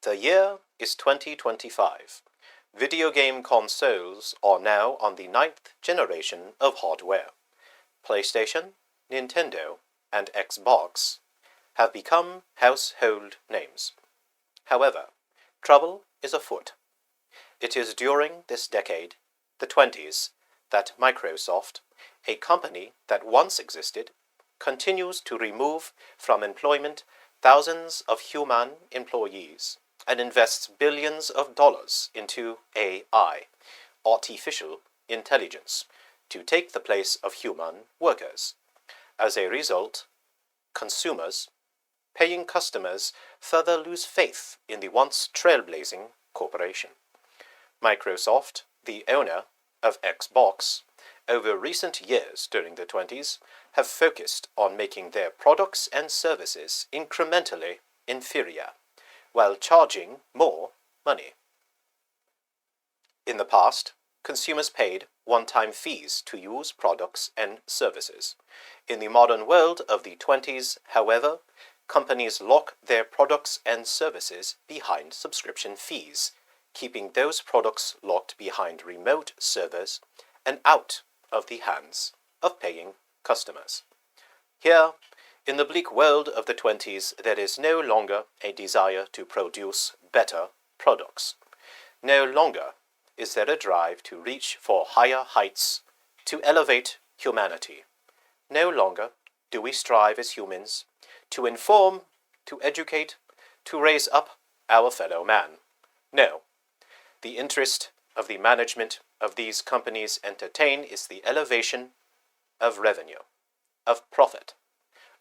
The year is 2025. Video game consoles are now on the 9th generation of hardware. PlayStation, Nintendo, and Xbox have become household names. However, trouble is afoot. It is during this decade, the 20s, that Microsoft, a company that once existed, continues to remove from employment thousands of human employees and invests billions of dollars into AI, artificial intelligence, to take the place of human workers. As a result, consumers, paying customers, further lose faith in the once trailblazing corporation. Microsoft, the owner of Xbox, over recent years during the 20s, have focused on making their products and services incrementally inferior, while charging more money. In the past, consumers paid one-time fees to use products and services. In the modern world of the 20s, however, companies lock their products and services behind subscription fees, keeping those products locked behind remote servers and out of the hands of paying customers. Here, in the bleak world of the 20s, there is no longer a desire to produce better products. No longer is there a drive to reach for higher heights, to elevate humanity. No longer do we strive as humans to inform, to educate, to raise up our fellow man. No, the interest of the management of these companies entertain is the elevation of revenue, of profit,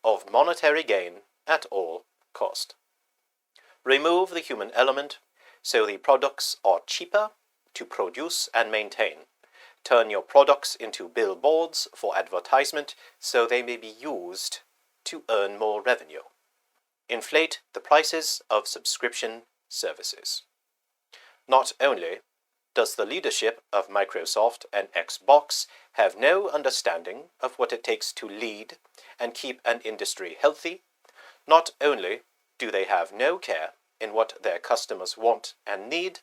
of monetary gain at all cost. Remove the human element so the products are cheaper to produce and maintain. Turn your products into billboards for advertisement so they may be used to earn more revenue. Inflate the prices of subscription services. Not only does the leadership of Microsoft and Xbox have no understanding of what it takes to lead and keep an industry healthy, not only do they have no care in what their customers want and need,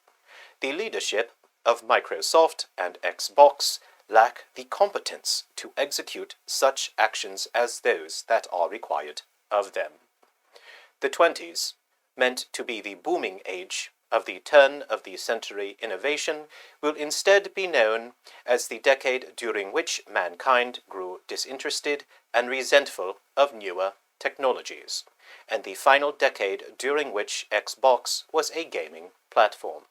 the leadership of Microsoft and Xbox lack the competence to execute such actions as those that are required of them. The 20s, meant to be the booming age of the turn-of-the-century innovation, will instead be known as the decade during which mankind grew disinterested and resentful of newer technologies, and the final decade during which Xbox was a gaming platform.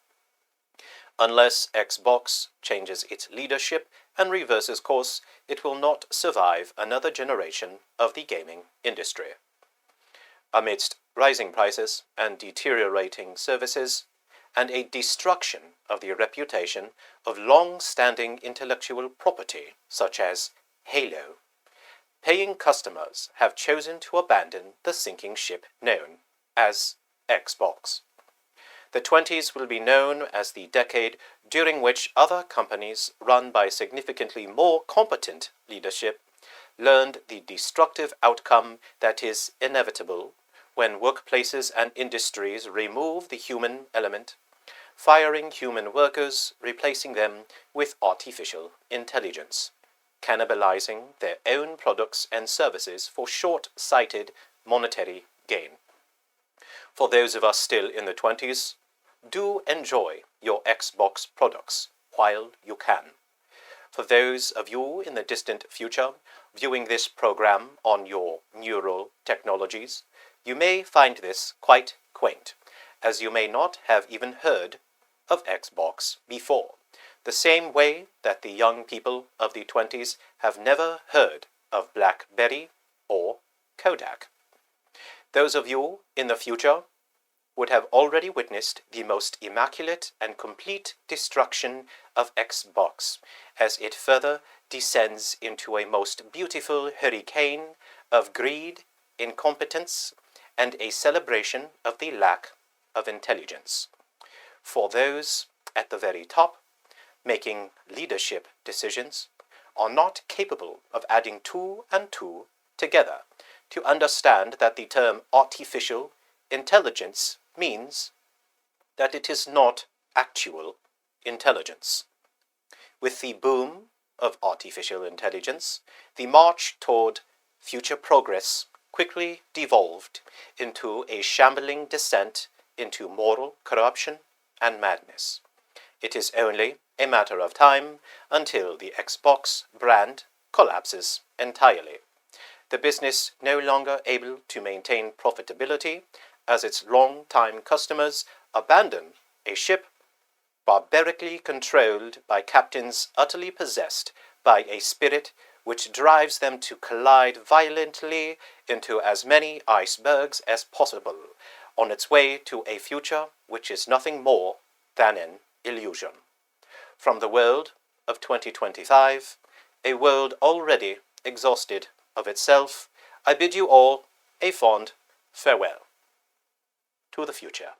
Unless Xbox changes its leadership and reverses course, it will not survive another generation of the gaming industry. Amidst rising prices and deteriorating services, and a destruction of the reputation of long-standing intellectual property such as Halo, paying customers have chosen to abandon the sinking ship known as Xbox. The 20s will be known as the decade during which other companies run by significantly more competent leadership learned the destructive outcome that is inevitable when workplaces and industries remove the human element, firing human workers, replacing them with artificial intelligence, cannibalizing their own products and services for short-sighted monetary gain. For those of us still in the 20s, do enjoy your Xbox products while you can. For those of you in the distant future viewing this program on your neural technologies, you may find this quite quaint, as you may not have even heard of Xbox before, the same way that the young people of the 20s have never heard of BlackBerry or Kodak. Those of you in the future would have already witnessed the most immaculate and complete destruction of Xbox as it further descends into a most beautiful hurricane of greed, incompetence, and a celebration of the lack of intelligence. For those at the very top, making leadership decisions, are not capable of adding two and two together to understand that the term artificial intelligence means that it is not actual intelligence. With the boom of artificial intelligence, the march toward future progress quickly devolved into a shambling descent into moral corruption and madness. It is only a matter of time until the Xbox brand collapses entirely. The business no longer able to maintain profitability as its long-time customers abandon a ship barbarically controlled by captains utterly possessed by a spirit which drives them to collide violently into as many icebergs as possible, on its way to a future which is nothing more than an illusion. From the world of 2025, a world already exhausted of itself, I bid you all a fond farewell. To the future.